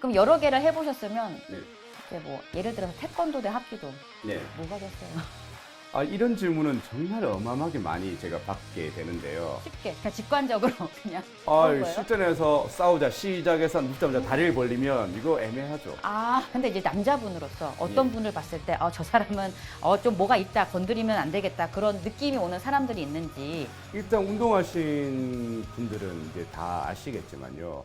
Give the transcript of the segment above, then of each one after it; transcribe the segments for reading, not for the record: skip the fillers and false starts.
그럼 여러 개를 해보셨으면 네. 이제 뭐 예를 들어서 태권도대 합기도 네. 뭐가 됐어요? 이런 질문은 정말 어마어마하게 많이 제가 받게 되는데요. 쉽게 그냥 직관적으로 그냥 그런 거예요? 실전에서 싸우자 시작해서 눕자마자 다리를 벌리면 이거 애매하죠. 근데 이제 남자분으로서 어떤 예. 분을 봤을 때 저 사람은 좀 뭐가 있다, 건드리면 안 되겠다 그런 느낌이 오는 사람들이 있는지. 일단 운동하신 분들은 이제 다 아시겠지만요.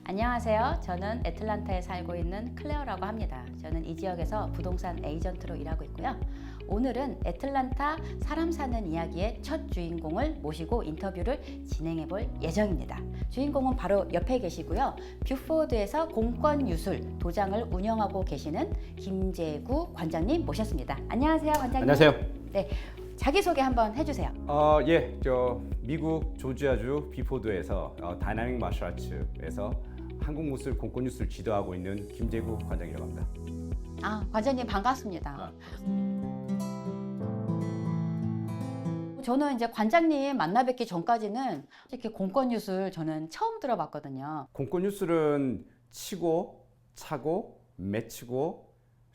안녕하세요. 저는 애틀란타에 살고 있는 클레어라고 합니다. 저는 이 지역에서 부동산 에이전트로 일하고 있고요. 오늘은 애틀란타 사람 사는 이야기의 첫 주인공을 모시고 인터뷰를 진행해 볼 예정입니다. 주인공은 바로 옆에 계시고요. 뷰포드에서 공권유술 도장을 운영하고 계시는 김재구 관장님 모셨습니다. 안녕하세요, 관장님. 안녕하세요. 네, 자기소개 한번 해주세요. 저 미국 조지아주 비포드에서 다이나믹 마셜 아츠에서 한국 무술 공권유술 지도하고 있는 김재구 관장이라고 합니다. 관장님 반갑습니다. 저는 이제 관장님 만나 뵙기 전까지는 이렇게 공권유술 저는 처음 들어봤거든요. 공권유술은 치고 차고 맺히고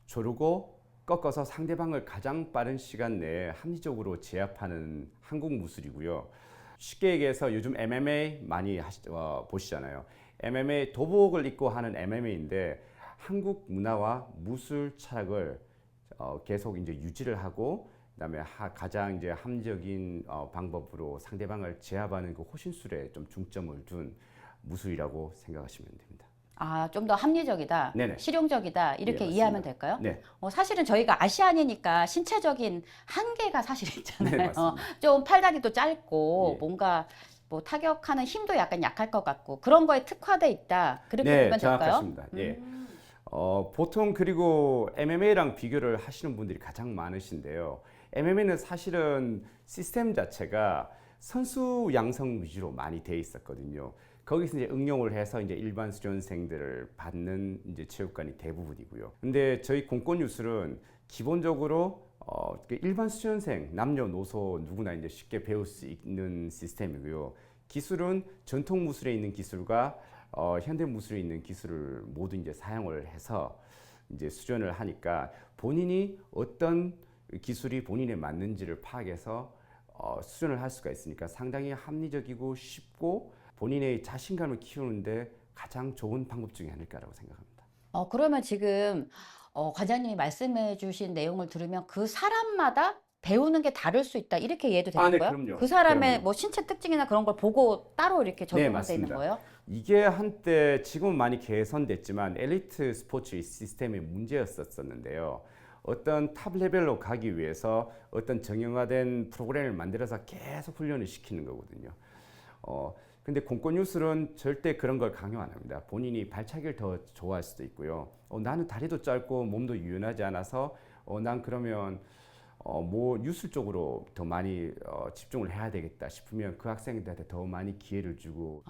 조르고 꺾어서 상대방을 가장 빠른 시간 내에 합리적으로 제압하는 한국 무술이고요. 쉽게 얘기해서 요즘 MMA 많이 보시잖아요. MMA 도복을 입고 하는 MMA인데 한국 문화와 무술 철학을 계속 이제 유지를 하고 그다음에 가장 이제 합리적인 방법으로 상대방을 제압하는 그 호신술에 좀 중점을 둔 무술이라고 생각하시면 됩니다. 좀 더 합리적이다, 네네. 실용적이다 이렇게 네, 이해하면 맞습니다. 될까요? 네. 사실은 저희가 아시안이니까 신체적인 한계가 사실 있잖아요. 네, 맞습니다. 좀 팔다리도 짧고 예. 뭔가 뭐 타격하는 힘도 약간 약할 것 같고 그런 거에 특화돼 있다 그렇게 네, 보면 될까요? 정확하십니다. 예. 보통 그리고 MMA랑 비교를 하시는 분들이 가장 많으신데요. MMA는 사실은 시스템 자체가 선수 양성 위주로 많이 돼 있었거든요. 거기서 이제 응용을 해서 이제 일반 수련생들을 받는 이제 체육관이 대부분이고요. 근데 저희 공권유술은 기본적으로 그 일반 수련생 남녀노소 누구나 이제 쉽게 배울 수 있는 시스템이고요. 기술은 전통 무술에 있는 기술과 현대 무술에 있는 기술을 모두 이제 사용을 해서 이제 수련을 하니까 본인이 어떤 기술이 본인에 맞는지를 파악해서 수련을 할 수가 있으니까 상당히 합리적이고 쉽고 본인의 자신감을 키우는데 가장 좋은 방법 중에 아닐까라고 생각합니다. 그러면 지금 관장님이 말씀해 주신 내용을 들으면 그 사람마다 배우는 게 다를 수 있다 이렇게 이해도 되는 네, 거예요? 그럼요. 그 사람의 그럼요. 뭐 신체 특징이나 그런 걸 보고 따로 이렇게 적용돼 있는 맞습니다. 거예요? 이게 한때 지금은 많이 개선됐지만 엘리트 스포츠 시스템의 문제였었는데요. 어떤 탑 레벨로 가기 위해서 어떤 정형화된 프로그램을 만들어서 계속 훈련을 시키는 거거든요. 근데 공권유술은 절대 그런 걸 강요 안 합니다. 본인이 발차기를 더 좋아할 수도 있고요. 나는 다리도 짧고 몸도 유연하지 않아서 난 그러면 뭐 유술 쪽으로 더 많이 집중을 해야 되겠다 싶으면 그 학생들한테 더 많이 기회를 주고.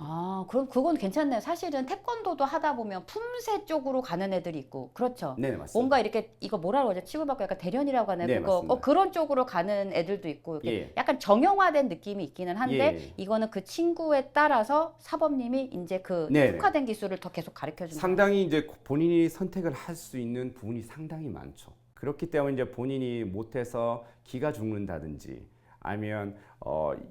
그럼 그건 괜찮네요. 사실은 태권도도 하다 보면 품새 쪽으로 가는 애들이 있고, 그렇죠? 네, 맞습니다. 뭔가 이렇게 이거 뭐라고 하죠? 치고받고 약간 대련이라고 하나요? 네, 그거 맞습니다. 그런 쪽으로 가는 애들도 있고, 이렇게 예. 약간 정형화된 느낌이 있기는 한데 예. 이거는 그 친구에 따라서 사범님이 이제 그 네네. 특화된 기술을 더 계속 가르쳐 준다. 상당히 이제 본인이 선택을 할 수 있는 부분이 상당히 많죠. 그렇기 때문에 이제 본인이 못해서 기가 죽는다든지 아니면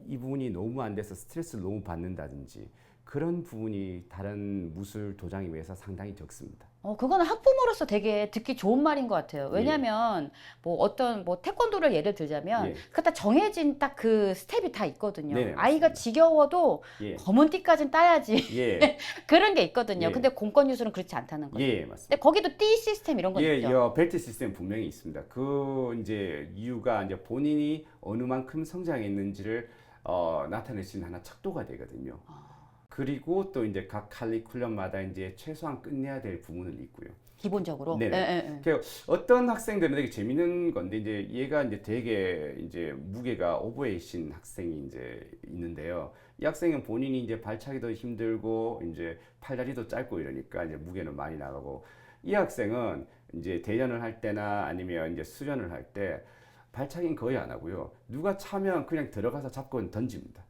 이 부분이 너무 안 돼서 스트레스를 너무 받는다든지 그런 부분이 다른 무술 도장에 비해서 상당히 적습니다. 그거는 학부모로서 되게 듣기 좋은 말인 것 같아요. 예. 왜냐면 뭐 태권도를 예를 들자면 예. 그 다 정해진 딱 그 스텝이 다 있거든요. 네네, 아이가 맞습니다. 지겨워도 예. 검은 띠까지는 따야지. 예. 그런 게 있거든요. 예. 근데 공권유술은 그렇지 않다는 거죠. 예, 맞습니다. 근데 거기도 띠 시스템 이런 건 있죠. 벨트 시스템 분명히 있습니다. 그 이제 이유가 이제 본인이 어느 만큼 성장했는지를 나타낼 수 있는 하나 척도가 되거든요. 그리고 또 이제 각 칼리큘럼마다 이제 최소한 끝내야 될 부분은 있고요. 기본적으로. 네네. 예, 예. 그 어떤 학생들은 되게 재밌는 건데 이제 얘가 이제 되게 이제 무게가 오버웨이신 학생이 이제 있는데요. 이 학생은 본인이 이제 발차기도 힘들고 이제 팔다리도 짧고 이러니까 이제 무게는 많이 나가고 이 학생은 이제 대련을 할 때나 아니면 이제 수련을 할 때 발차기는 거의 안 하고요. 누가 차면 그냥 들어가서 잡고 던집니다.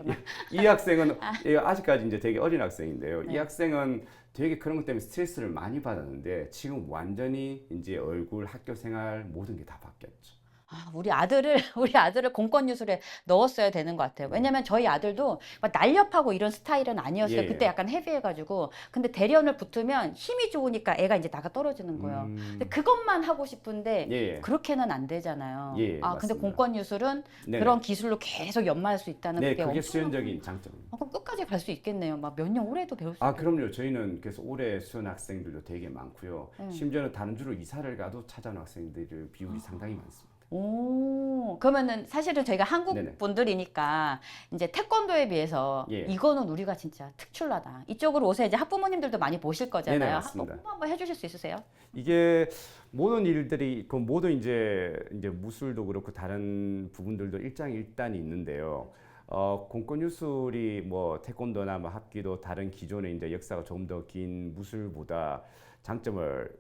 하시는구나. 이 학생은 아직까지 이제 되게 어린 학생인데요. 네. 이 학생은 되게 그런 것 때문에 스트레스를 많이 받았는데 지금 완전히 이제 얼굴, 학교 생활 모든 게 다 바뀌었죠. 아, 우리 아들을 공권유술에 넣었어야 되는 것 같아요. 왜냐면 저희 아들도 막 날렵하고 이런 스타일은 아니었어요. 예, 그때 예. 약간 헤비해가지고. 근데 대련을 붙으면 힘이 좋으니까 애가 이제 나가 떨어지는 거예요. 근데 그것만 하고 싶은데 예, 예. 그렇게는 안 되잖아요. 예, 아, 근데 맞습니다. 공권유술은 네네. 그런 기술로 계속 연마할 수 있다는 네, 그게 그게 엄청난. 수연적인 장점입니다. 그럼 끝까지 갈 수 있겠네요. 막 몇 년 올해도 배울 수 아, 있겠네요. 그럼요. 저희는 그래서 올해 수연 학생들도 되게 많고요. 심지어는 다른 주로 이사를 가도 찾아오는 학생들의 비율이 상당히 많습니다. 오, 그러면은 사실은 저희가 한국 네네. 분들이니까 이제 태권도에 비해서 예. 이거는 우리가 진짜 특출나다. 이쪽으로 오세요. 이제 학부모님들도 많이 보실 거잖아요. 네네, 맞습니다. 홍보 한번 해주실 수 있으세요? 이게 모든 일들이 그 모든 이제 무술도 그렇고 다른 부분들도 일장일단이 있는데요. 공권유술이 뭐 태권도나 뭐 합기도 다른 기존의 이제 역사가 조금 더 긴 무술보다 장점을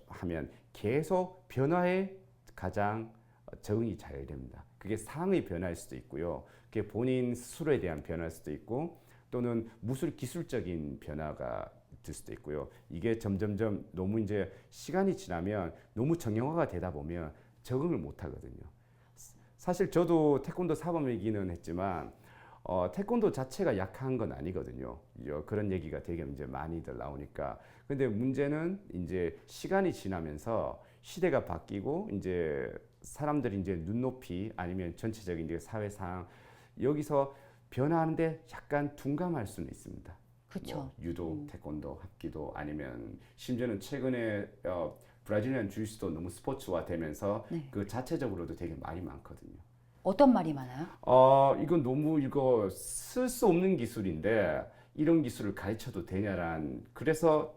하면 계속 변화에 가장 적응이 잘 됩니다. 그게 상황의 변화일 수도 있고요. 그게 본인 스스로에 대한 변화일 수도 있고 또는 무술 기술적인 변화가 될 수도 있고요. 이게 점점점 너무 이제 시간이 지나면 너무 정형화가 되다 보면 적응을 못 하거든요. 사실 저도 태권도 사범이기는 했지만 태권도 자체가 약한 건 아니거든요. 그런 얘기가 되게 이제 많이들 나오니까. 근데 문제는 이제 시간이 지나면서 시대가 바뀌고 이제 사람들이 이제 눈높이 아니면 전체적인 이제 사회 상황 여기서 변화하는데 약간 둔감할 수는 있습니다. 그렇죠. 뭐 유도, 태권도, 합기도 아니면 심지어는 최근에 브라질리안 주짓수도 너무 스포츠화 되면서 네. 그 자체적으로도 되게 말이 많거든요. 어떤 말이 많아요? 이건 너무 이거 쓸 수 없는 기술인데 이런 기술을 가르쳐도 되냐란 그래서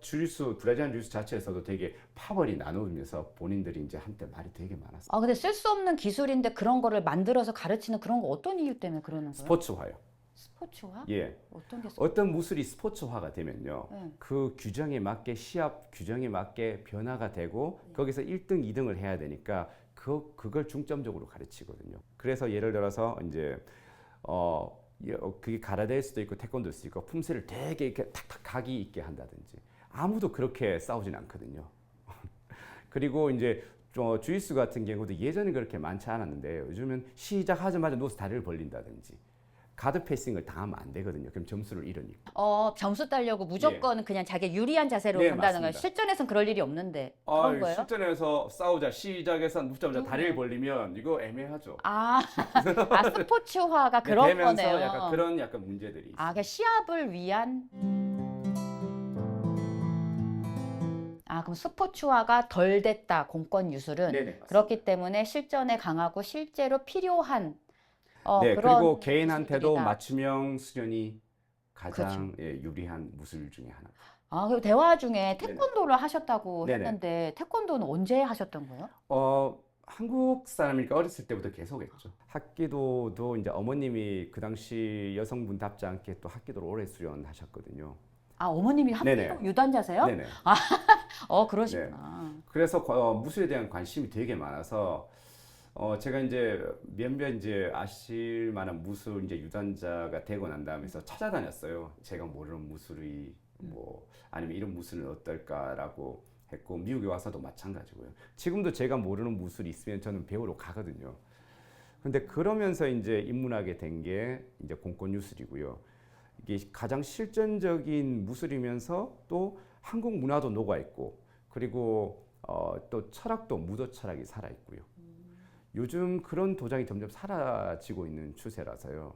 브라질리안 주짓수 자체에서도 되게 파벌이 나누면서 본인들이 이제 한때 말이 되게 많았어요. 아, 근데 쓸 수 없는 기술인데 그런 거를 만들어서 가르치는 그런 거 어떤 이유 때문에 그러는 거예요? 스포츠화요. 스포츠화? 예. 어떤 게 어떤 무술이 스포츠화가 되면요. 네. 그 규정에 맞게 시합 규정에 맞게 변화가 되고 거기서 1등, 2등을 해야 되니까 그걸 중점적으로 가르치거든요. 그래서 예를 들어서 이제 그게 가라데일 수도 있고 태권도일 수도 있고 품새를 되게 이렇게 탁탁 각이 있게 한다든지 아무도 그렇게 싸우진 않거든요. 그리고 이제 주짓수 같은 경우도 예전에 그렇게 많지 않았는데 요즘은 시작하자마자 누워서 다리를 벌린다든지 가드 패싱을 당하면 안 되거든요. 그럼 점수를 잃으니까. 점수 따려고 무조건 그냥 자기 유리한 자세로 네, 간다는 거예요. 맞습니다. 실전에서는 그럴 일이 없는데 그런 거예요? 실전에서 싸우자 시작해서 눕자마자 다리를 벌리면 이거 애매하죠. 아, 스포츠화가 그런 되면서 거네요. 약간 그런 약간 문제들이 있어요. 아, 그러니까 시합을 위한. 아, 그럼 스포츠화가 덜 됐다, 공권 유술은. 네네, 맞습니다. 그렇기 때문에 실전에 강하고 실제로 필요한 네, 그런 그리고 개인한테도 무술들이다. 맞춤형 수련이 가장 유리한 무술 중에 하나. 아, 그리고 대화 중에 태권도를 하셨다고 네네. 했는데 태권도는 언제 하셨던 거예요? 한국 사람이니까 어렸을 때부터 계속했죠. 합기도도 이제 어머님이 그 당시 여성분답지 않게 또 합기도를 오래 수련하셨거든요. 아, 어머님이 네네. 합기도 유단자세요? 네네. 그러시구나. 그래서 무술에 대한 관심이 되게 많아서 제가 이제 몇몇 이제 아실 만한 무술 이제 유단자가 되고 난 다음에서 찾아다녔어요. 제가 모르는 무술이 뭐 아니면 이런 무술은 어떨까라고 했고 미국에 와서도 마찬가지고요. 지금도 제가 모르는 무술이 있으면 저는 배우러 가거든요. 근데 그러면서 이제 입문하게 된 게 이제 공권유술이고요. 이게 가장 실전적인 무술이면서 또 한국 문화도 녹아 있고 그리고 또 철학도 무도 철학이 살아 있고요. 요즘 그런 도장이 점점 사라지고 있는 추세라서요.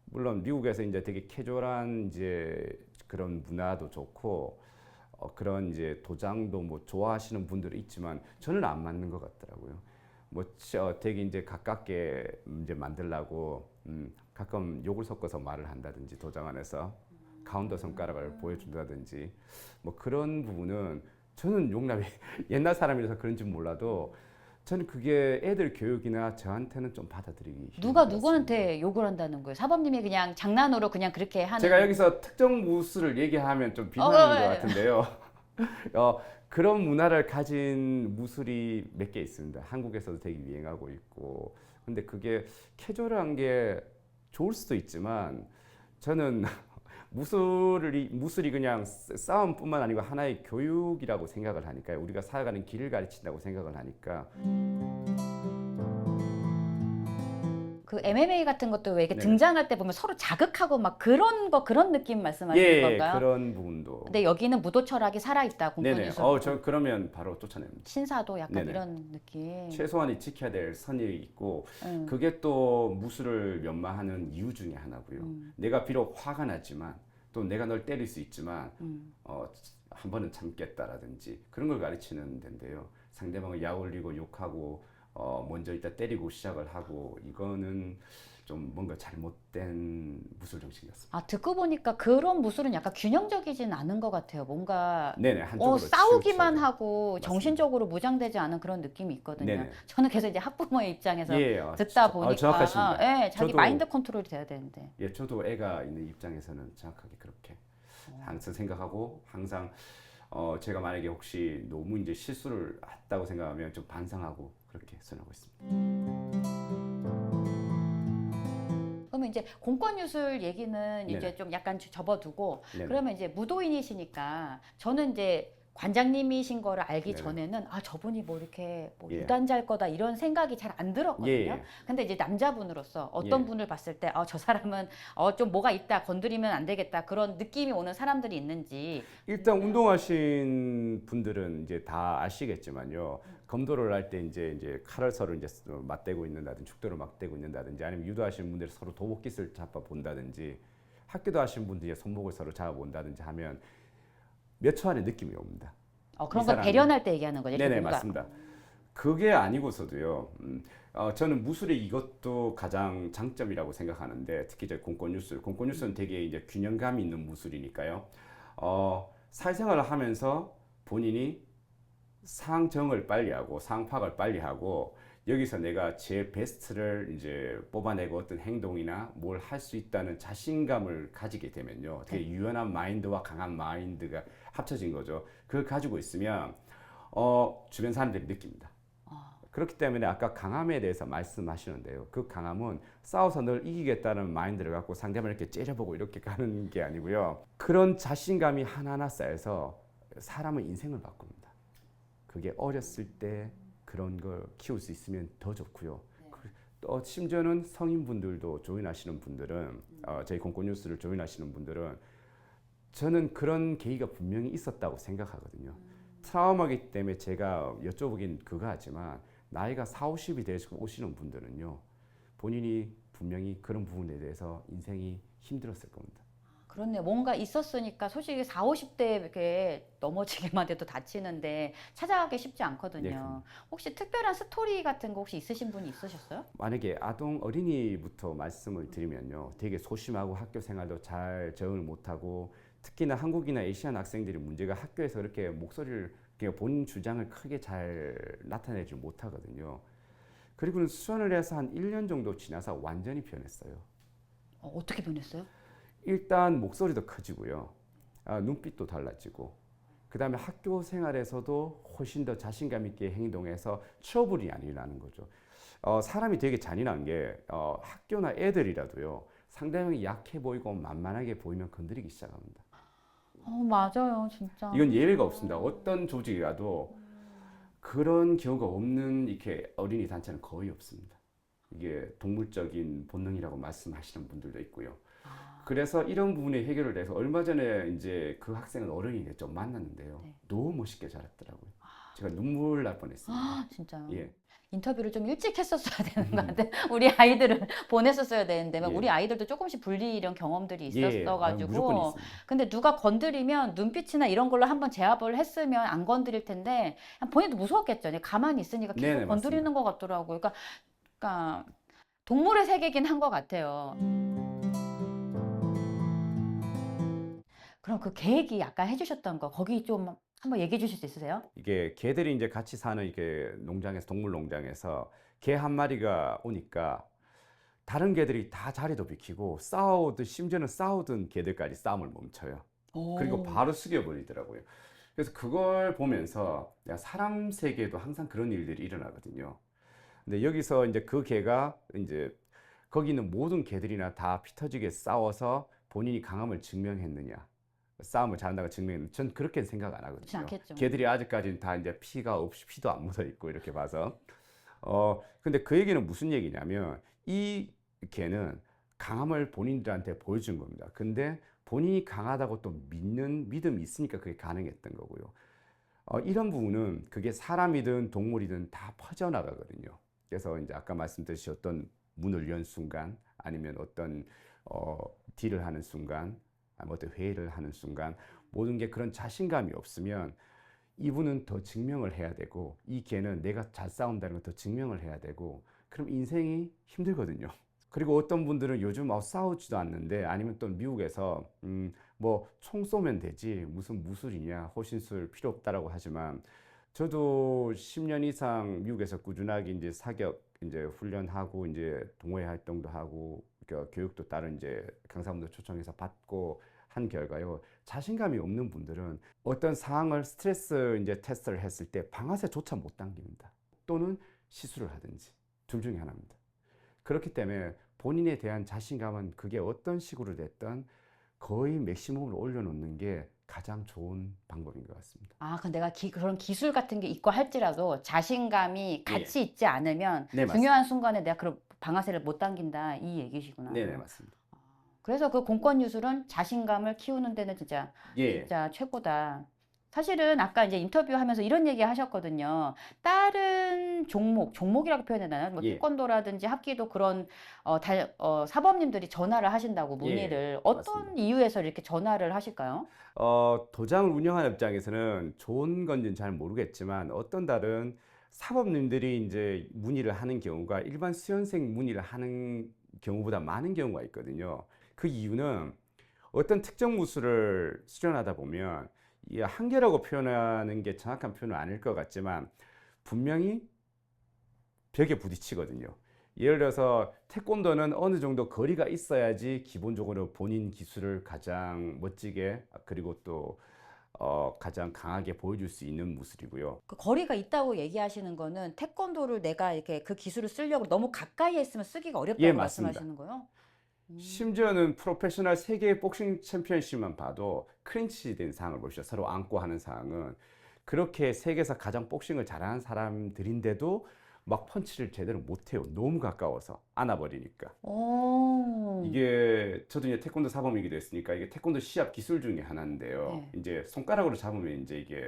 물론 미국에서 이제 되게 캐주얼한 이제 그런 문화도 좋고 그런 이제 도장도 뭐 좋아하시는 분들이 있지만 저는 안 맞는 것 같더라고요. 뭐 되게 이제 가깝게 이제 만들라고 가끔 욕을 섞어서 말을 한다든지 도장 안에서 가운데 손가락을 보여준다든지 뭐 그런 부분은 저는 용납이 옛날 사람이라서 그런지 몰라도 저는 그게 애들 교육이나 저한테는 좀 받아들이기 누가 힘들었습니다. 누구한테 욕을 한다는 거예요? 사범님이 그냥 장난으로 그냥 그렇게 하는. 제가 여기서 특정 무술을 얘기하면 좀 비난하는 것 같은데요. 그런 문화를 가진 무술이 몇 개 있습니다. 한국에서도 되게 유행하고 있고. 근데 그게 캐주얼한 게 좋을 수도 있지만 저는 무술이 그냥 싸움뿐만 아니고 하나의 교육이라고 생각을 하니까요. 우리가 살아가는 길을 가르친다고 생각을 하니까. 그 MMA 같은 것도 왜 이렇게 네네. 등장할 때 보면 서로 자극하고 막 그런 느낌 말씀하시는 예, 건가요? 그런 부분도. 근데 여기는 무도 철학이 살아있다. 네네. 공권유술. 저 그러면 바로 쫓아냅니다. 신사도 약간 네네. 이런 느낌. 최소한이 지켜야 될 선이 있고 음. 그게 또 무술을 연마하는 이유 중에 하나고요. 내가 비록 화가 나지만 또 내가 널 때릴 수 있지만 한 번은 참겠다라든지 그런 걸 가르치는 데인데요. 상대방을 약올리고 욕하고 먼저 일단 때리고 시작을 하고 이거는 좀 뭔가 잘못된 무술 정신이었습니다. 아, 듣고 보니까 그런 무술은 약간 균형적이진 않은 것 같아요. 뭔가 네네, 한쪽으로 싸우기만 치우쳐서. 하고 맞습니다. 정신적으로 무장되지 않은 그런 느낌이 있거든요. 네네. 저는 계속 이제 학부모의 입장에서 예, 듣다 보니까 정확하십니다. 예, 자기 저도- 마인드 컨트롤이 돼야 되는데. 예, 저도 애가 있는 입장에서는 정확하게 그렇게 항상 생각하고 항상 제가 만약에 혹시 너무 이제 실수를 했다고 생각하면 좀 반성하고 그렇게 선하고 있습니다. 그러면 이제 공권유술 얘기는 이제 네네. 좀 약간 접어두고 네네. 그러면 이제 무도인이시니까 저는 이제 관장님이신 거를 알기 네네. 전에는 아 저분이 뭐 이렇게 뭐 예. 유단자일 거다 이런 생각이 잘 안 들었거든요. 예. 근데 이제 남자분으로서 어떤 예. 분을 봤을 때 저 사람은 좀 뭐가 있다 건드리면 안 되겠다 그런 느낌이 오는 사람들이 있는지. 일단 운동하신 분들은 이제 다 아시겠지만요. 검도를 할 때 이제 칼을 서로 이제 맞대고 있는다든지 죽도를 맞대고 있는다든지 아니면 유도하시는 분들이 서로 도복깃을 잡아 본다든지 학교도 하시는 분들이 손목을 서로 잡아 본다든지 하면 몇 초 안에 느낌이 옵니다. 그런 이 걸 사람이- 배려할 때 얘기하는 거죠. 네네, 뭔가. 맞습니다. 그게 아니고서도요. 저는 무술의 이것도 가장 장점이라고 생각하는데 특히 이제 공권유술은 되게 이제 균형감 있는 무술이니까요. 사회생활을 하면서 본인이 상정을 빨리 하고 상파악을 빨리 하고 여기서 내가 제 베스트를 이제 뽑아내고 어떤 행동이나 뭘 할 수 있다는 자신감을 가지게 되면요. 되게 유연한 마인드와 강한 마인드가 합쳐진 거죠. 그걸 가지고 있으면 주변 사람들이 느낍니다. 그렇기 때문에 아까 강함에 대해서 말씀하시는데요. 그 강함은 싸워서 널 이기겠다는 마인드를 갖고 상대방을 이렇게 째려보고 이렇게 가는 게 아니고요. 그런 자신감이 하나하나 쌓여서 사람의 인생을 바꿉니다. 그게 어렸을 때 그런 걸 키울 수 있으면 더 좋고요. 또 심지어는 성인분들도 조인하시는 분들은 저희 공권뉴스를 조인하시는 분들은 저는 그런 계기가 분명히 있었다고 생각하거든요. 트라우마이기 때문에 제가 여쭤보긴 그거 하지만 나이가 40, 50이 되시고 오시는 분들은요. 본인이 분명히 그런 부분에 대해서 인생이 힘들었을 겁니다. 그렇네요. 뭔가 있었으니까 솔직히 40, 50대 이렇게 넘어지기만 해도 다치는데 찾아가기 쉽지 않거든요. 그럼요. 혹시 특별한 스토리 같은 거 혹시 있으신 분이 있으셨어요? 만약에 어린이부터 말씀을 드리면요. 되게 소심하고 학교 생활도 잘 적응을 못하고 특히나 한국이나 아시안 학생들이 문제가 학교에서 이렇게 목소리를 본인 주장을 크게 잘 나타내지 못하거든요. 그리고는 수련을 해서 한 1년 정도 지나서 완전히 변했어요. 어떻게 변했어요? 일단 목소리도 커지고요. 눈빛도 달라지고 그 다음에 학교 생활에서도 훨씬 더 자신감 있게 행동해서 트러블이 아니라는 거죠. 사람이 되게 잔인한 게 학교나 애들이라도요. 상대방이 약해 보이고 만만하게 보이면 건드리기 시작합니다. 맞아요. 진짜. 이건 예외가 없습니다. 어떤 조직이라도 그런 경우가 없는 이렇게 어린이 단체는 거의 없습니다. 이게 동물적인 본능이라고 말씀하시는 분들도 있고요. 그래서 이런 부분이 해결을 돼서 얼마 전에 이제 그 학생은 어른이 좀 만났는데요. 네. 너무 멋있게 자랐더라고요. 제가 눈물 날 뻔했습니다. 진짜요? 예. 인터뷰를 좀 일찍 했었어야 되는 것 같아요. 우리 아이들을 보냈었어야 되는데 막 예. 우리 아이들도 조금씩 불리 이런 경험들이 있었어가지고 무조건 있습니다. 근데 누가 건드리면 눈빛이나 이런 걸로 한번 제압을 했으면 안 건드릴 텐데 본인도 무서웠겠죠. 그냥 가만히 있으니까 계속 네네, 건드리는 맞습니다. 것 같더라고요. 그러니까 동물의 세계긴 한 것 같아요. 그럼 그 계획이 아까 해주셨던 거 거기 좀 한번 얘기해 주실 수 있으세요? 이게 개들이 이제 같이 사는 이게 농장에서 동물 농장에서 개 한 마리가 오니까 다른 개들이 다 자리도 비키고 심지어는 싸우던 개들까지 싸움을 멈춰요. 그리고 바로 숙여버리더라고요. 그래서 그걸 보면서 사람 세계에도 항상 그런 일들이 일어나거든요. 근데 여기서 이제 그 개가 이제 거기 있는 모든 개들이나 다 피 터지게 싸워서 본인이 강함을 증명했느냐? 싸움을 잘한다고 증명했느냐? 전 그렇게 생각 안 그렇지 하거든요. 않겠죠. 개들이 아직까지는 다 이제 피가 없이 피도 안 묻어 있고 이렇게 봐서. 근데 그 얘기는 무슨 얘기냐면 이 개는 강함을 본인들한테 보여준 겁니다. 근데 본인이 강하다고 또 믿는 믿음이 있으니까 그게 가능했던 거고요. 이런 부분은 그게 사람이든 동물이든 다 퍼져나가거든요. 그래서 이제 아까 말씀드렸듯이 어떤 문을 연 순간 아니면 어떤 딜을 하는 순간 아니면 어떤 회의를 하는 순간 모든 게 그런 자신감이 없으면 이분은 더 증명을 해야 되고 이 개는 내가 잘 싸운다는 걸 더 증명을 해야 되고 그럼 인생이 힘들거든요. 그리고 어떤 분들은 요즘 싸우지도 않는데 아니면 또 미국에서 뭐 총 쏘면 되지 무슨 무술이냐 호신술 필요 없다라고 하지만 저도 10년 이상 미국에서 꾸준하게 이제 사격 이제 훈련하고 이제 동호회 활동도 하고 교육도 다른 이제 강사분들 초청해서 받고 한 결과요. 자신감이 없는 분들은 어떤 상황을 스트레스 이제 테스트를 했을 때 방아쇠조차 못 당깁니다. 또는 시술을 하든지 둘 중에 하나입니다. 그렇기 때문에 본인에 대한 자신감은 그게 어떤 식으로 됐든 거의 맥시멈으로 올려놓는 게 가장 좋은 방법인 것 같습니다. 아, 그럼 내가 그런 기술 같은 게 있고 할지라도 자신감이 같이 있지 않으면 네, 맞습니다. 중요한 순간에 내가 그런 방아쇠를 못 당긴다 이 얘기시구나. 네네 맞습니다. 그래서 그 공권 유술은 자신감을 키우는 데는 진짜 예. 진짜 최고다. 사실은 아까 이제 인터뷰하면서 이런 얘기 하셨거든요. 다른 종목이라고 표현해야 되나요? 뭐 예. 태권도라든지 합기도 그런 사범님들이 전화를 하신다고 문의를 어떤 맞습니다. 이유에서 이렇게 전화를 하실까요? 도장을 운영하는 입장에서는 좋은 건지는 잘 모르겠지만 어떤 다른 사범님들이 이제 문의를 하는 경우가 일반 수험생 문의를 하는 경우보다 많은 경우가 있거든요. 그 이유는 어떤 특정 무술을 수련하다 보면 이 한계라고 표현하는 게 정확한 표현은 아닐 것 같지만 분명히 벽에 부딪히거든요. 예를 들어서 태권도는 어느 정도 거리가 있어야지 기본적으로 본인 기술을 가장 멋지게 그리고 또 가장 강하게 보여줄 수 있는 무술이고요. 그 거리가 있다고 얘기하시는 거는 태권도를 내가 이렇게 그 기술을 쓰려고 너무 가까이에 있으면 쓰기가 어렵다고 예, 맞습니다. 말씀하시는 거예요? 심지어는 프로페셔널 세계 복싱 챔피언십만 봐도 클린치 된 상황을 보시죠. 서로 안고 하는 상황은 그렇게 세계에서 가장 복싱을 잘하는 사람들인데도 막 펀치를 제대로 못해요. 너무 가까워서 안아버리니까. 오. 이게 저도 이제 태권도 사범이기도 했으니까 이게 태권도 시합 기술 중에 하나인데요. 네. 이제 손가락으로 잡으면 이제 이게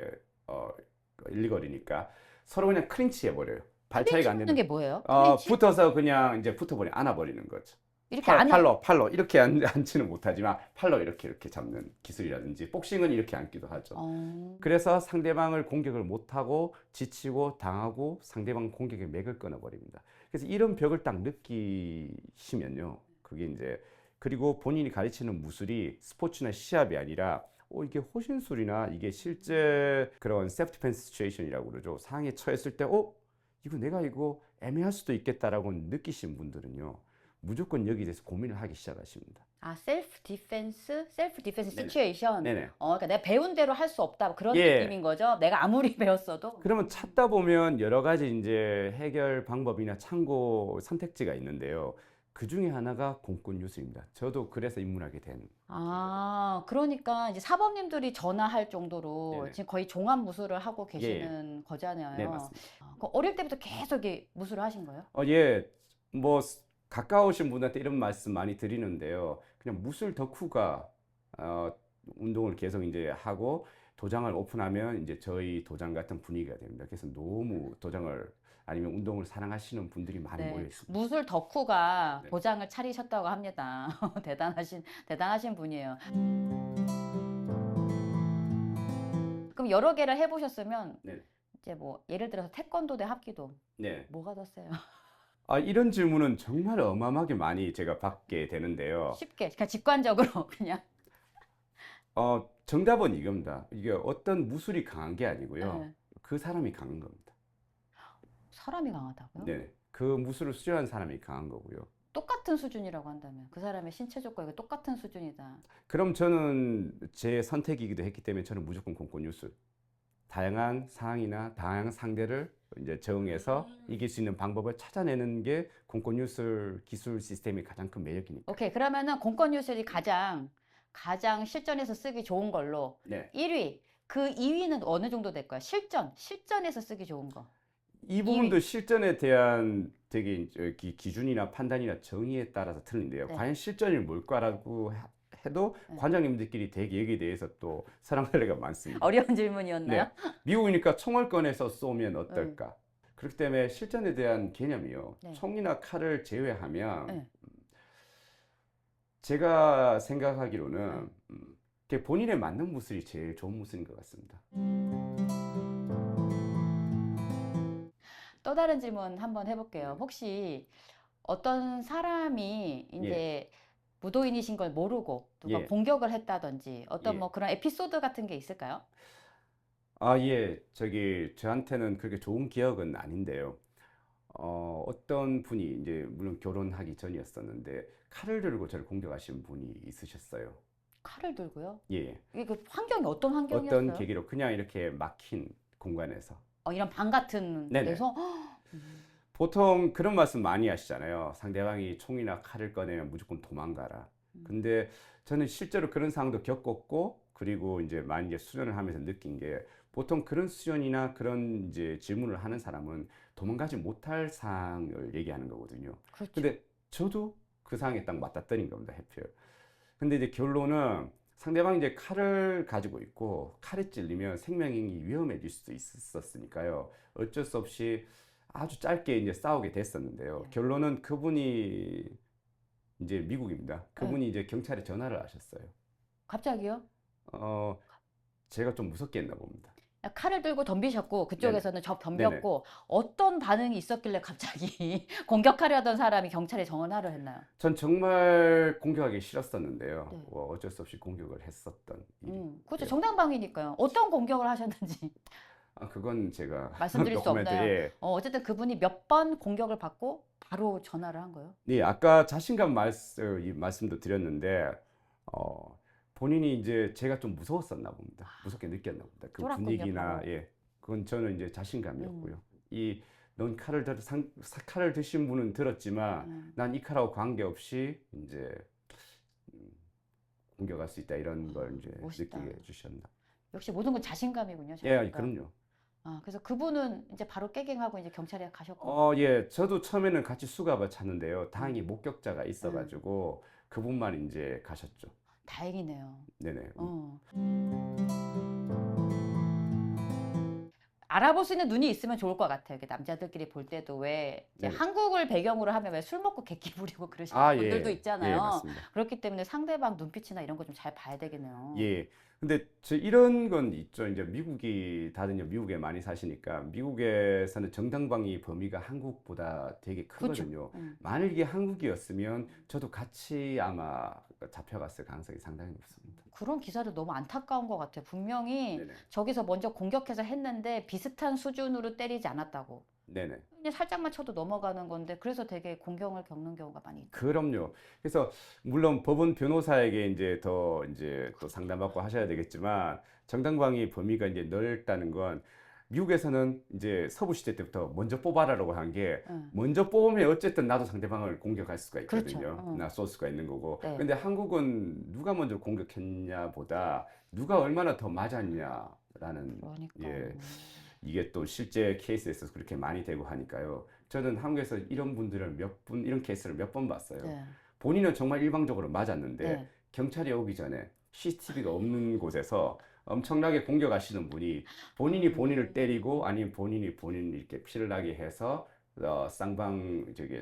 일리거리니까 서로 그냥 클린치 해버려요. 발 차이가 안 클린치 되는. 는 게 뭐예요? 어, 클린치? 붙어서 그냥 이제 붙어버리 안아버리는 거죠. 이렇게 안 팔로 이렇게 앉지는 못하지만 팔로 이렇게 잡는 기술이라든지 복싱은 이렇게 앉기도 하죠. 그래서 상대방을 공격을 못하고 지치고 당하고 상대방 공격의 맥을 끊어버립니다. 그래서 이런 벽을 딱 느끼시면요. 그게 이제 그리고 본인이 가르치는 무술이 스포츠나 시합이 아니라 이게 호신술이나 이게 실제 그런 셀프 디펜스 시츄에이션이라고 그러죠. 상황에 처했을 때 이거 내가 이거 애매할 수도 있겠다라고 느끼신 분들은요. 무조건 여기에 대해서 고민을 하기 시작하십니다. 아, 셀프 디펜스 네네. 시츄에이션. 네네. 그러니까 내가 배운 대로 할 수 없다 그런 예. 느낌인 거죠. 내가 아무리 배웠어도. 그러면 찾다 보면 여러 가지 이제 해결 방법이나 참고 선택지가 있는데요. 그 중에 하나가 공권 유술입니다. 저도 그래서 입문하게 된. 아, 그러니까 이제 사범님들이 전화할 정도로 네네. 지금 거의 종합 무술을 하고 계시는 거잖아요. 네, 맞습니다. 그럼 어릴 때부터 계속 이렇게 무술을 하신 거예요? 예, 뭐 가까우신 분한테 이런 말씀 많이 드리는데요. 그냥 무술 덕후가 운동을 계속 이제 하고 도장을 오픈하면 이제 저희 도장 같은 분위기가 됩니다. 그래서 너무 도장을 아니면 운동을 사랑하시는 분들이 많이 모여 있습니다. 무술 덕후가 네. 도장을 차리셨다고 합니다. 대단하신 분이에요. 그럼 여러 개를 해보셨으면 네. 이제 뭐 예를 들어서 태권도 대 합기도 네. 뭐가 더 세요? 이런 질문은 정말 어마어마하게 많이 제가 받게 되는데요. 쉽게 그냥 직관적으로 그냥. 정답은 이겁니다. 이게 어떤 무술이 강한 게 아니고요. 네. 그 사람이 강한 겁니다. 사람이 강하다고요? 네. 그 무술을 수련한 사람이 강한 거고요. 똑같은 수준이라고 한다면 그 사람의 신체 조건이 똑같은 수준이다. 그럼 저는 제 선택이기도 했기 때문에 저는 무조건 공권 유술. 다양한 상황이나 다양한 상대를 이제 정해서 이길 수 있는 방법을 찾아내는 게 공권유술 기술 시스템의 가장 큰 매력이니까. 오케이. 그러면은 공권유술이 가장 실전에서 쓰기 좋은 걸로 네. 1위. 그 2위는 어느 정도 될까요? 실전에서 쓰기 좋은 거. 이 부분도 실전에 대한 되게 이제 기준이나 판단이나 정의에 따라서 틀린데요. 네. 과연 실전이 뭘까라고 해도 네. 관장님들끼리 되게 여기에 대해서 또 설왕설래가 많습니다. 어려운 질문이었나요? 네. 미국이니까 총을 꺼내서 쏘면 어떨까? 그렇기 때문에 실전에 대한 개념이요. 네. 총이나 칼을 제외하면 네. 제가 생각하기로는 그게 본인에 맞는 무술이 제일 좋은 무술인 것 같습니다. 또 다른 질문 한번 해볼게요. 혹시 어떤 사람이 이제 무도인이신 걸 모르고 누가 예. 공격을 했다든지 어떤 예. 뭐 그런 에피소드 같은 게 있을까요? 아, 예. 저한테는 그렇게 좋은 기억은 아닌데요. 어떤 분이 이제 물론 결혼하기 전이었었는데 칼을 들고 저를 공격하신 분이 있으셨어요. 칼을 들고요. 예. 이게 그 환경이 어떤 어떤 환경이었어요? 계기로 그냥 이렇게 막힌 공간에서. 이런 방 같은 네네. 데서 보통 그런 말씀 많이 하시잖아요. 상대방이 총이나 칼을 꺼내면 무조건 도망가라. 근데 저는 실제로 그런 상황도 겪었고, 그리고 이제 많이 이제 수련을 하면서 느낀 게 보통 그런 수련이나 그런 이제 질문을 하는 사람은 도망가지 못할 상황을 얘기하는 거거든요. 그렇죠. 근데 저도 그 상황에 딱 맞닥뜨린 겁니다, 해필. 근데 이제 결론은 상대방이 이제 칼을 가지고 있고 칼에 찔리면 생명이 위험해질 수도 있었으니까요. 어쩔 수 없이 아주 짧게 이제 싸우게 됐었는데요. 네. 결론은 그분이 이제 미국입니다. 그분이 이제 경찰에 전화를 하셨어요. 갑자기요? 제가 좀 무섭게 했나 봅니다. 칼을 들고 덤비셨고 그쪽에서는 네네. 덤볐고 어떤 반응이 있었길래 갑자기 공격하려던 사람이 경찰에 전화를 했나요? 전 정말 공격하기 싫었었는데요. 네. 어쩔 수 없이 공격을 했었던 일이. 그렇죠. 예. 정당방위니까요. 어떤 공격을 하셨는지 그건 제가 말씀드릴 수 없나요? 예. 어쨌든 그분이 몇 번 공격을 받고 바로 전화를 한 거예요. 네, 아까 자신감 말씀도 드렸는데 본인이 이제 제가 좀 무서웠었나 봅니다. 무섭게 느꼈나 봅니다. 그 쫄았군요, 분위기나 바로. 그건 저는 이제 자신감이었고요. 넌 칼을 드신 분은 들었지만 난 이 칼하고 관계없이 이제 공격할 수 있다 이런 걸 이제 멋있다. 느끼게 해주셨나. 역시 모든 건 자신감이군요. 예, 자신감. 그럼요. 그래서 그분은 이제 바로 깨갱하고 이제 경찰에 가셨고. 예, 저도 처음에는 같이 수갑을 찼는데요. 다행히 목격자가 있어가지고 그분만 이제 가셨죠. 다행이네요. 네네. 알아볼 수 있는 눈이 있으면 좋을 것 같아요. 이렇게 남자들끼리 볼 때도 왜 이제 네. 한국을 배경으로 하면 왜 술 먹고 객기 부리고 그러시는 분들도 예, 있잖아요. 맞습니다. 그렇기 때문에 상대방 눈빛이나 이런 거 좀 잘 봐야 되겠네요. 예. 근데 이런 건 있죠. 이제 다들 이제 미국에 많이 사시니까 미국에서는 정당방위 범위가 한국보다 되게 크거든요. 만일 이게 한국이었으면 저도 같이 아마 잡혀갔을 가능성이 상당히 높습니다. 그런 기사도 너무 안타까운 것 같아요. 분명히 네네. 저기서 먼저 공격해서 했는데 비슷한 수준으로 때리지 않았다고. 네네. 그냥 살짝만 쳐도 넘어가는 건데 그래서 되게 공경을 겪는 경우가 많이 있죠. 그럼요. 그래서 물론 법원 변호사에게 이제 또 상담받고 하셔야 되겠지만 정당방위 범위가 이제 넓다는 건 미국에서는 이제 서부 시대 때부터 먼저 뽑아라라고 한 게 먼저 뽑으면 어쨌든 나도 상대방을 공격할 수가 있거든요. 그렇죠. 나 쏠 수가 있는 거고. 네. 근데 한국은 누가 먼저 공격했냐보다 누가 얼마나 더 맞았냐라는 그러니까. 이게 또 실제 케이스에서 그렇게 많이 되고 하니까요. 저는 한국에서 이런 이런 케이스를 몇 번 봤어요. 네. 본인은 정말 일방적으로 맞았는데 네. 경찰이 오기 전에 CCTV가 없는 곳에서 엄청나게 공격하시는 분이 본인이 본인을 때리고 아니면 본인이 본인을 이렇게 피를 나게 해서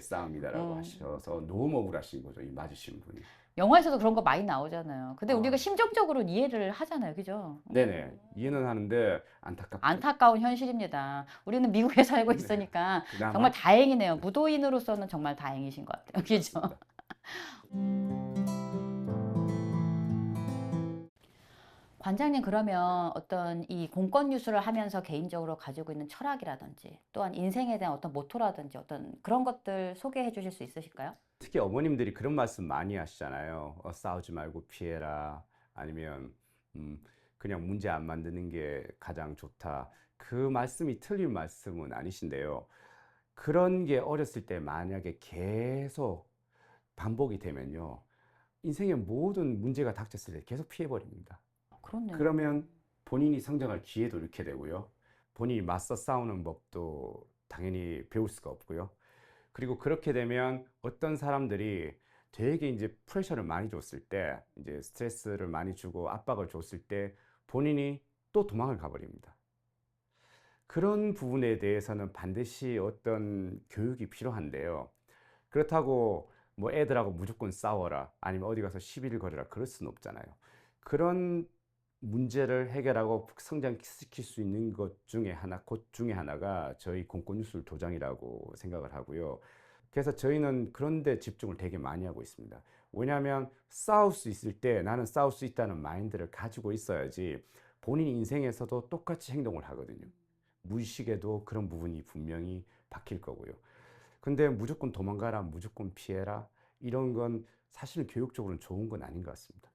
싸움이다라고 하셔서 너무 억울하신 거죠. 이 맞으신 분이. 영화에서도 그런 거 많이 나오잖아요. 근데 우리가 심정적으로 이해를 하잖아요. 그죠? 네네. 이해는 하는데 안타깝죠. 안타까운 현실입니다. 우리는 미국에 살고 있으니까 그나마 정말 다행이네요. 무도인으로서는 정말 다행이신 것 같아요. 그죠? 관장님, 그러면 어떤 이 공권유술을 하면서 개인적으로 가지고 있는 철학이라든지 또한 인생에 대한 어떤 모토라든지 어떤 그런 것들 소개해 주실 수 있으실까요? 특히 어머님들이 그런 말씀 많이 하시잖아요. 싸우지 말고 피해라. 아니면 그냥 문제 안 만드는 게 가장 좋다. 그 말씀이 틀린 말씀은 아니신데요. 그런 게 어렸을 때 만약에 계속 반복이 되면요. 인생의 모든 문제가 닥쳤을 때 계속 피해버립니다. 그렇네요. 그러면 본인이 성장할 기회도 잃게 되고요. 본인이 맞서 싸우는 법도 당연히 배울 수가 없고요. 그리고 그렇게 되면 어떤 사람들이 되게 이제 프레셔를 많이 줬을 때, 이제 스트레스를 많이 주고 압박을 줬을 때 본인이 또 도망을 가버립니다. 그런 부분에 대해서는 반드시 어떤 교육이 필요한데요. 그렇다고 뭐 애들하고 무조건 싸워라, 아니면 어디 가서 시비를 걸어라, 그럴 수는 없잖아요. 그런 문제를 해결하고 성장시킬 수 있는 것 중에 하나, 것 중에 하나가 저희 공권유술 도장이라고 생각을 하고요. 그래서 저희는 그런 데 집중을 되게 많이 하고 있습니다. 왜냐하면 싸울 수 있을 때 나는 싸울 수 있다는 마인드를 가지고 있어야지 본인 인생에서도 똑같이 행동을 하거든요. 무의식에도 그런 부분이 분명히 박힐 거고요. 근데 무조건 도망가라, 무조건 피해라, 이런 건 사실은 교육적으로는 좋은 건 아닌 것 같습니다.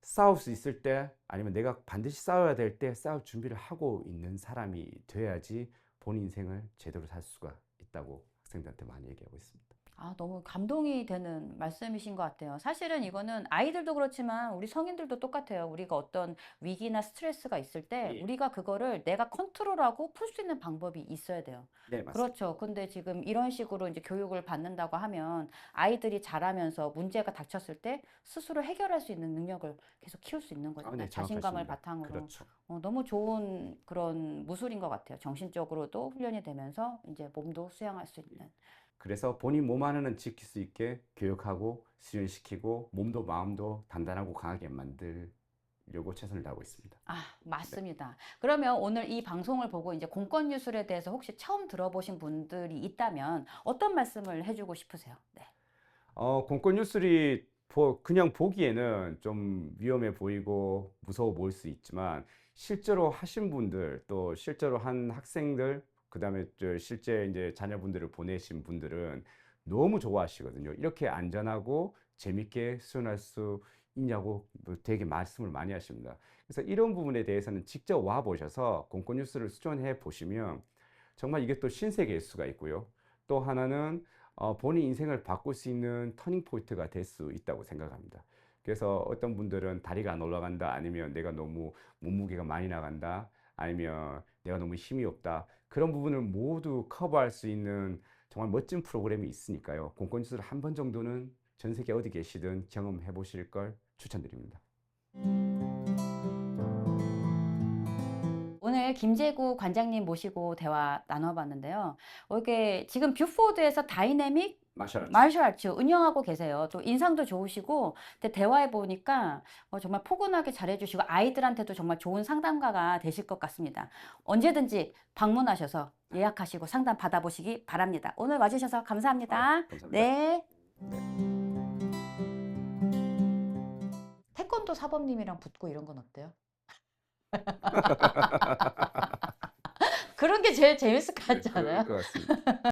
싸울 수 있을 때, 아니면 내가 반드시 싸워야 될 때 싸울 준비를 하고 있는 사람이 돼야지 본인 인생을 제대로 살 수가 있다고 학생들한테 많이 얘기하고 있습니다. 아, 너무 감동이 되는 말씀이신 것 같아요. 사실은 이거는 아이들도 그렇지만 우리 성인들도 똑같아요. 우리가 어떤 위기나 스트레스가 있을 때 예. 우리가 그거를 내가 컨트롤하고 풀 수 있는 방법이 있어야 돼요. 네, 맞습니다. 그렇죠. 근데 지금 이런 식으로 이제 교육을 받는다고 하면 아이들이 자라면서 문제가 닥쳤을 때 스스로 해결할 수 있는 능력을 계속 키울 수 있는 거잖아요. 네, 자신감을 정확하십니다. 바탕으로. 그렇죠. 너무 좋은 그런 무술인 것 같아요. 정신적으로도 훈련이 되면서 이제 몸도 수양할 수 있는. 그래서 본인 몸 하나는 지킬 수 있게 교육하고 수련시키고 몸도 마음도 단단하고 강하게 만들려고 최선을 다하고 있습니다. 아, 맞습니다. 그러면 오늘 이 방송을 보고 이제 공권유술에 대해서 혹시 처음 들어보신 분들이 있다면 어떤 말씀을 해주고 싶으세요? 네. 공권유술이 그냥 보기에는 좀 위험해 보이고 무서워 보일 수 있지만 실제로 하신 분들, 또 실제로 한 학생들, 그다음에 실제 이제 자녀분들을 보내신 분들은 너무 좋아하시거든요. 이렇게 안전하고 재밌게 수련할 수 있냐고 되게 말씀을 많이 하십니다. 그래서 이런 부분에 대해서는 직접 와 보셔서 공권뉴스를 수련해 보시면 정말 이게 또 신세계일 수가 있고요. 또 하나는 본인 인생을 바꿀 수 있는 터닝 포인트가 될 수 있다고 생각합니다. 그래서 어떤 분들은 다리가 안 올라간다, 아니면 내가 너무 몸무게가 많이 나간다, 아니면 내가 너무 힘이 없다, 그런 부분을 모두 커버할 수 있는 정말 멋진 프로그램이 있으니까요. 공권유술을 한 번 정도는 전 세계 어디 계시든 경험해 보실 걸 추천드립니다. 오늘 김재구 관장님 모시고 대화 나눠봤는데요. 이게 지금 뷰포드에서 다이내믹 마셜 아츠 운영하고 계세요. 또 인상도 좋으시고, 근데 대화해 보니까 정말 포근하게 잘해주시고 아이들한테도 정말 좋은 상담가가 되실 것 같습니다. 언제든지 방문하셔서 예약하시고 상담 받아보시기 바랍니다. 오늘 와주셔서 감사합니다. 감사합니다. 네. 태권도 사범님이랑 붙고 이런 건 어때요? 그런 게 제일 재밌을 것 같지 않아요? 그럴 것 같습니다.